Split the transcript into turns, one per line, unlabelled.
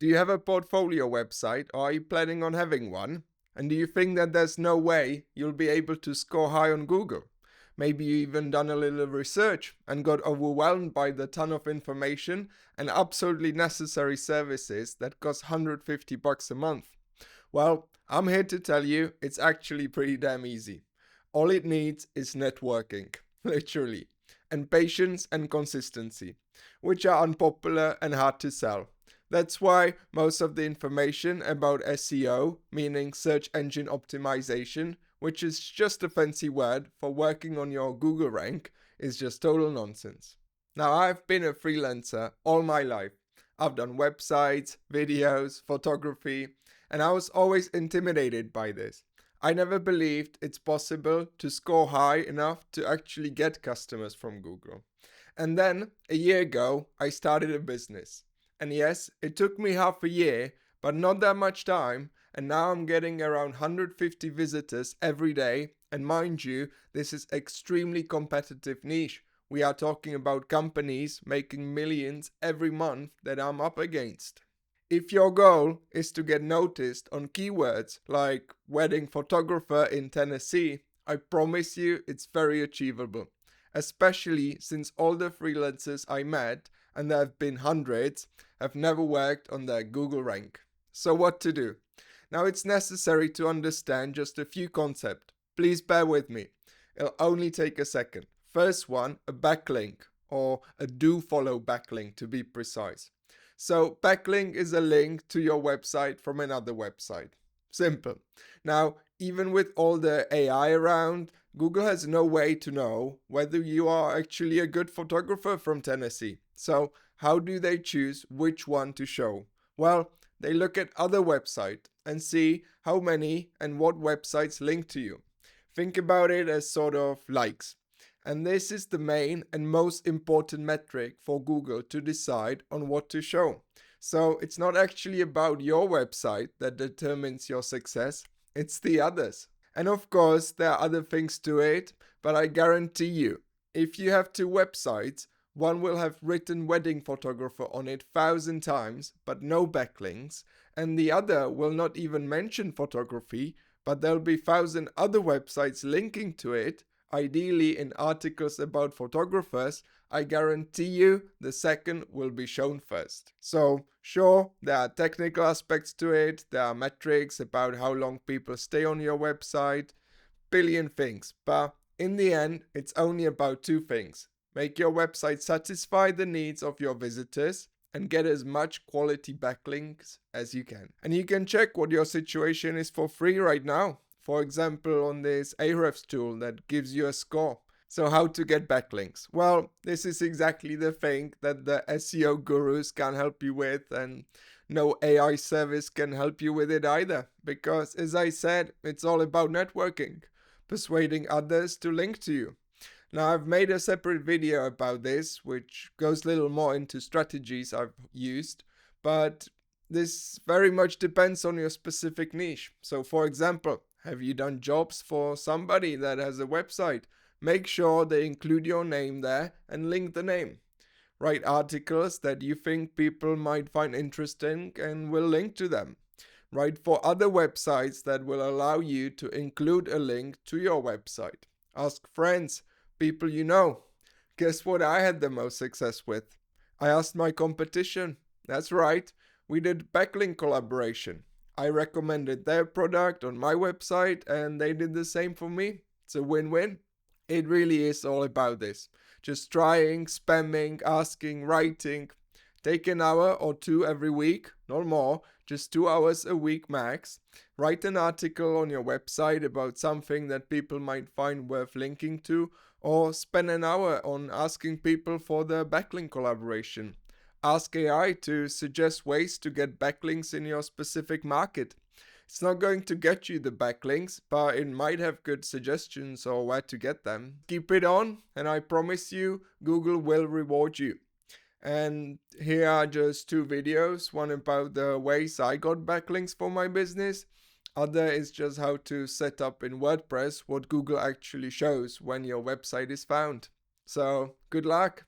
Do you have a portfolio website, or are you planning on having one? And do you think that there's no way you'll be able to score high on Google? Maybe you even done a little research and got overwhelmed by the ton of information and absolutely necessary services that cost $150 a month. Well, I'm here to tell you it's actually pretty damn easy. All it needs is networking, literally, and patience and consistency, which are unpopular and hard to sell. That's why most of the information about SEO, meaning search engine optimization, which is just a fancy word for working on your Google rank, is just total nonsense. Now, I've been a freelancer all my life. I've done websites, videos, photography, and I was always intimidated by this. I never believed it's possible to score high enough to actually get customers from Google. And then, a year ago, I started a business. And yes, it took me half a year, but not that much time, and now I'm getting around 150 visitors every day, and mind you, this is extremely competitive niche. We are talking about companies making millions every month that I'm up against. If your goal is to get noticed on keywords like wedding photographer in Tennessee, I promise you it's very achievable. Especially since all the freelancers I met, and there have been hundreds, have never worked on their Google rank. So what to do? Now it's necessary to understand just a few concepts. Please bear with me. It'll only take a second. First one, a backlink, or a do follow backlink to be precise. So backlink is a link to your website from another website. Simple. Now, even with all the AI around, Google has no way to know whether you are actually a good photographer from Tennessee. So how do they choose which one to show? Well, they look at other websites and see how many and what websites link to you. Think about it as sort of likes. And this is the main and most important metric for Google to decide on what to show. So it's not actually about your website that determines your success, it's the others. And of course, there are other things to it, but I guarantee you, if you have two websites, one will have written wedding photographer on it 1,000 times, but no backlinks, and the other will not even mention photography, but there'll be 1,000 other websites linking to it, ideally in articles about photographers. I guarantee you the second will be shown first. So sure, there are technical aspects to it, there are metrics about how long people stay on your website, billion things, but in the end it's only about two things. Make your website satisfy the needs of your visitors and get as much quality backlinks as you can. And you can check what your situation is for free right now. For example, on this Ahrefs tool that gives you a score. So how to get backlinks? Well, this is exactly the thing that the SEO gurus can help you with, and no AI service can help you with it either. Because as I said, it's all about networking, persuading others to link to you. Now I've made a separate video about this, which goes a little more into strategies I've used, but this very much depends on your specific niche. So for example, have you done jobs for somebody that has a website? Make sure they include your name there and link the name. Write articles that you think people might find interesting and will link to them. Write for other websites that will allow you to include a link to your website. Ask friends, people you know. Guess what I had the most success with? I asked my competition. That's right, we did backlink collaboration. I recommended their product on my website and they did the same for me. It's a win-win. It really is all about this. Just trying, spamming, asking, writing. Take an hour or two every week, not more, just 2 hours a week max. Write an article on your website about something that people might find worth linking to, or spend an hour on asking people for their backlink collaboration. Ask AI to suggest ways to get backlinks in your specific market. It's not going to get you the backlinks, but it might have good suggestions or where to get them. Keep it on, and I promise you, Google will reward you. And here are just two videos, one about the ways I got backlinks for my business. Other is just how to set up in WordPress what Google actually shows when your website is found. So, good luck!